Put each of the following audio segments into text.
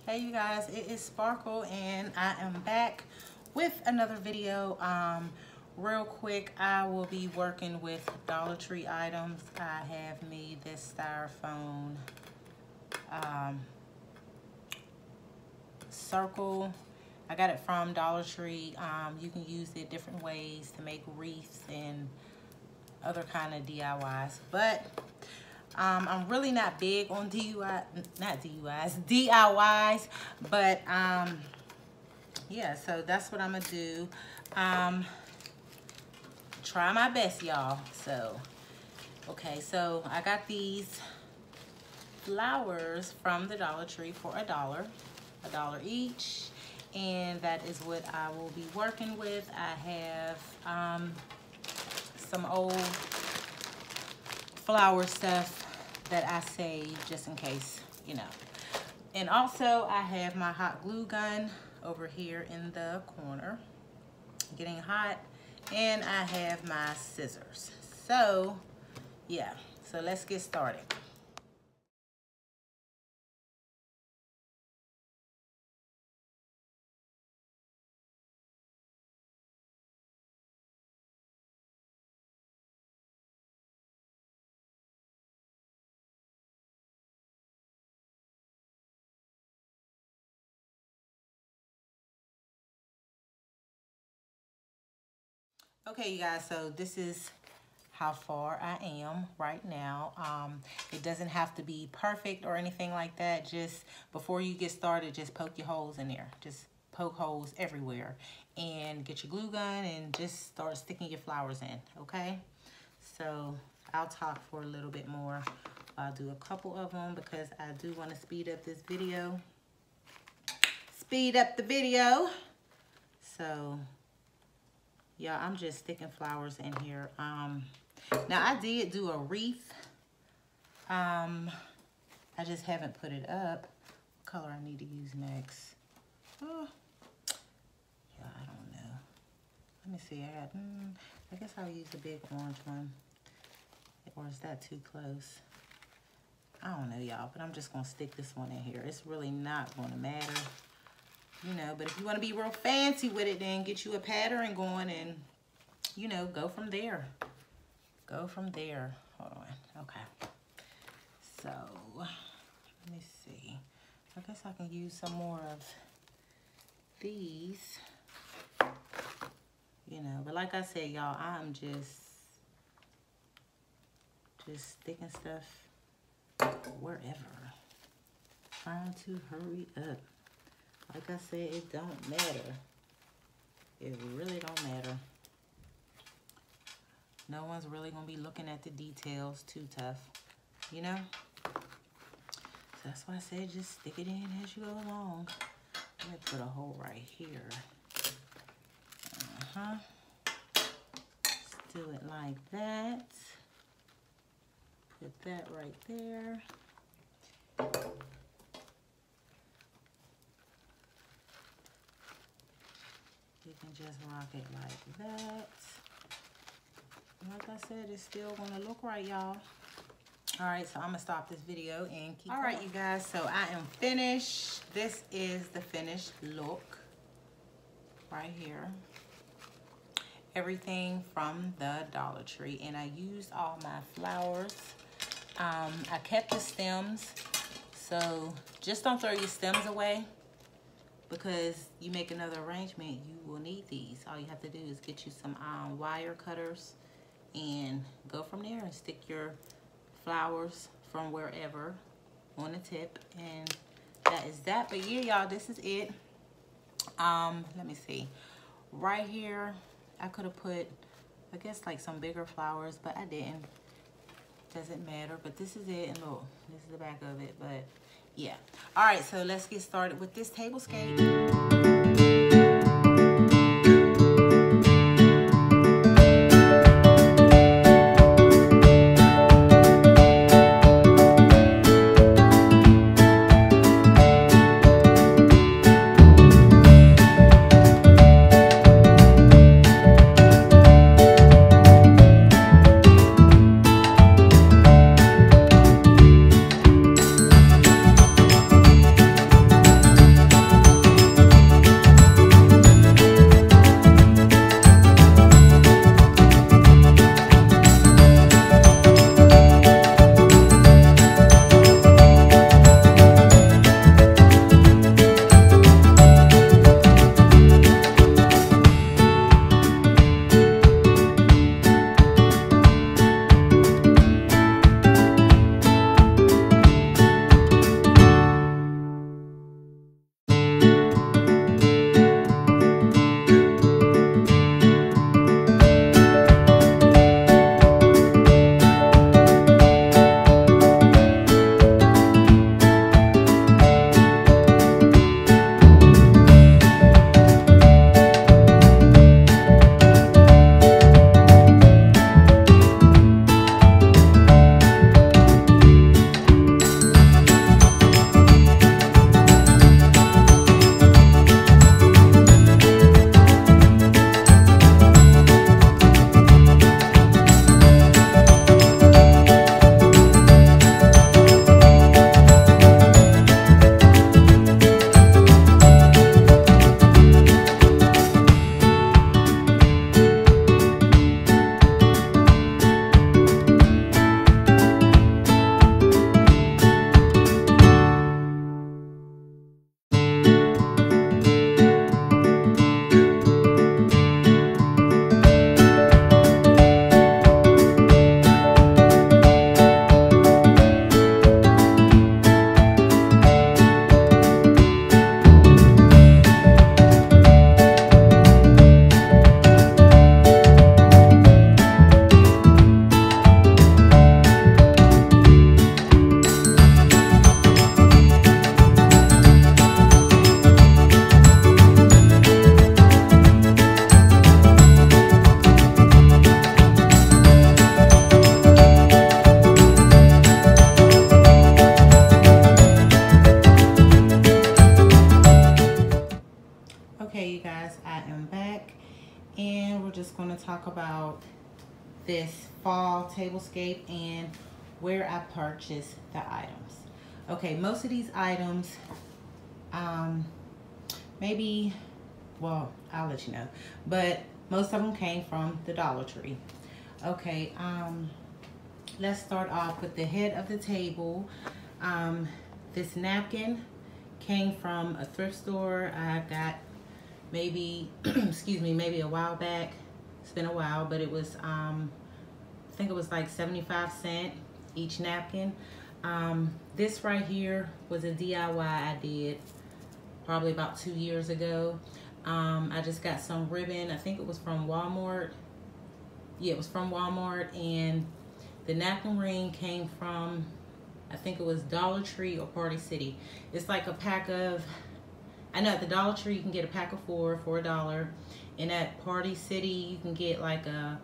Hey you guys, it is Sparkle and I am back with another video. Real quick, I will be working with Dollar Tree items. I have made this styrofoam circle. I got it from Dollar Tree. You can use it different ways to make wreaths and other kind of DIYs, but I'm really not big on DIYs, but yeah, so that's what I'm gonna do. Try my best, y'all. So okay, so I got these flowers from the Dollar Tree for $1 each, and that is what I will be working with. I have some old flower stuff that I saved just in case, you know. And also I have my hot glue gun over here in the corner getting hot, and I have my scissors. So yeah, so let's get started. Okay, you guys, so this is how far I am right now. It doesn't have to be perfect or anything like that. Just before you get started, just poke your holes in there. Just poke holes everywhere and get your glue gun and just start sticking your flowers in, okay? So I'll talk for a little bit more. I'll do a couple of them because I do want to speed up this video. Speed up the video. So yeah, I'm just sticking flowers in here. Now I did do a wreath. I just haven't put it up. What color I need to use next? Oh, yeah, I don't know. Let me see. I guess I'll use a big orange one. Or is that too close? I don't know, y'all, but I'm just gonna stick this one in here. It's really not gonna matter. You know, but if you want to be real fancy with it, then get you a pattern going and, you know, go from there. Go from there. Hold on. Okay. So, let me see. I guess I can use some more of these. You know, but like I said, y'all, I'm just sticking stuff wherever. Trying to hurry up. Like I said, it don't matter. It really don't matter. No one's really gonna be looking at the details too tough, you know? So that's why I said just stick it in as you go along. I'm gonna put a hole right here. Just do it like that. Put that right there. You can just rock it like that. Like I said, it's still gonna look right, y'all. All right, so I'm gonna stop this video and keep going. All right, you guys, so I am finished. This is the finished look right here. Everything from the Dollar Tree, and I used all my flowers. I kept the stems, so just don't throw your stems away. Because you make another arrangement, you will need these. All you have to do is get you some wire cutters and go from there and stick your flowers from wherever on the tip. And that is that. But yeah, y'all, this is it. Let me see. Right here, I could have put, I guess, like some bigger flowers, but I didn't. Doesn't matter. But this is it. And look, this is the back of it. But yeah. All right, so let's get started with this tablescape. and we're just going to talk about this fall tablescape and where I purchased the items. Okay, most of these items, maybe, well, I'll let you know, but most of them came from the Dollar Tree. Okay, let's start off with the head of the table. This napkin came from a thrift store I got maybe, excuse me, maybe a while back. It's been a while, but it was, I think it was like 75 cents each napkin. This right here was a DIY I did probably about 2 years ago. I just got some ribbon. I think it was from Walmart. Yeah, it was from Walmart, and the napkin ring came from, I think it was Dollar Tree or Party City. It's like a pack of, I know at the Dollar Tree you can get a pack of 4 for $1, and at Party City you can get like a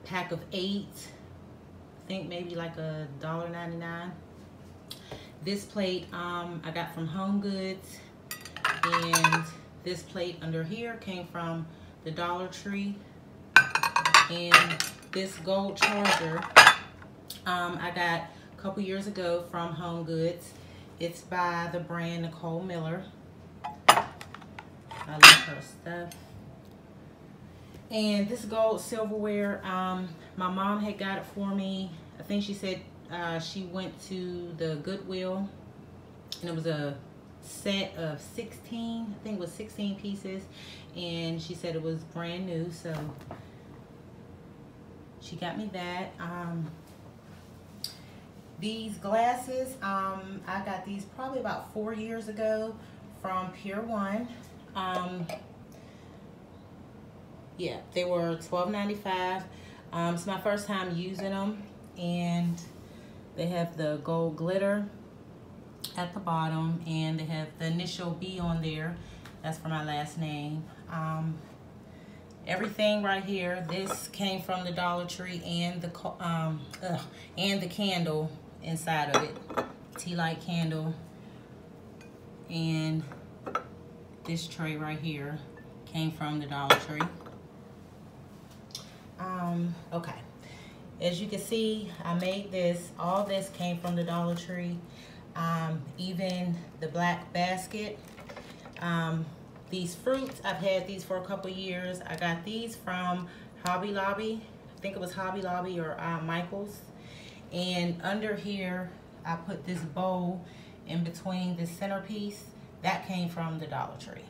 pack of 8. I think maybe like $1.99. This plate I got from Home Goods, and this plate under here came from the Dollar Tree. And this gold charger I got a couple years ago from Home Goods. It's by the brand Nicole Miller. I love her stuff. And this gold silverware, my mom had got it for me. I think she said she went to the Goodwill, and it was a set of 16, I think it was 16 pieces, and she said it was brand new, so she got me that. These glasses, I got these probably about 4 years ago from Pier 1. Yeah, they were $12.95. It's my first time using them, and they have the gold glitter at the bottom, and they have the initial B on there. That's for my last name. Everything right here, this came from the Dollar Tree, and the candle inside of it, tea light candle, and this tray right here came from the Dollar Tree. Okay, as you can see, I made this. All this came from the Dollar Tree. Even the black basket. These fruits, I've had these for a couple years. I got these from Hobby Lobby. I think it was Hobby Lobby or Michael's. And under here, I put this bowl in between the centerpiece. That came from the Dollar Tree.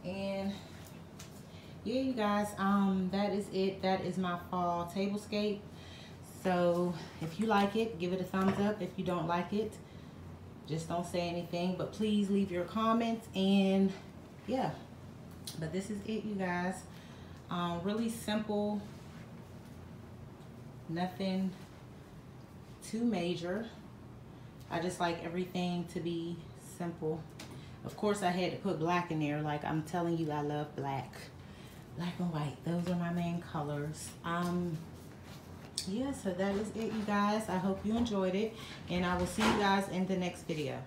And yeah, you guys, that is it. That is my fall tablescape. So if you like it, give it a thumbs up. If you don't like it, just don't say anything, but please leave your comments. And yeah, but this is it, you guys. Really simple, nothing too major. I just like everything to be simple. Of course, I had to put black in there. Like I'm telling you, I love black. Black and white, those are my main colors. Yeah, so that is it, you guys. I hope you enjoyed it, and I will see you guys in the next video.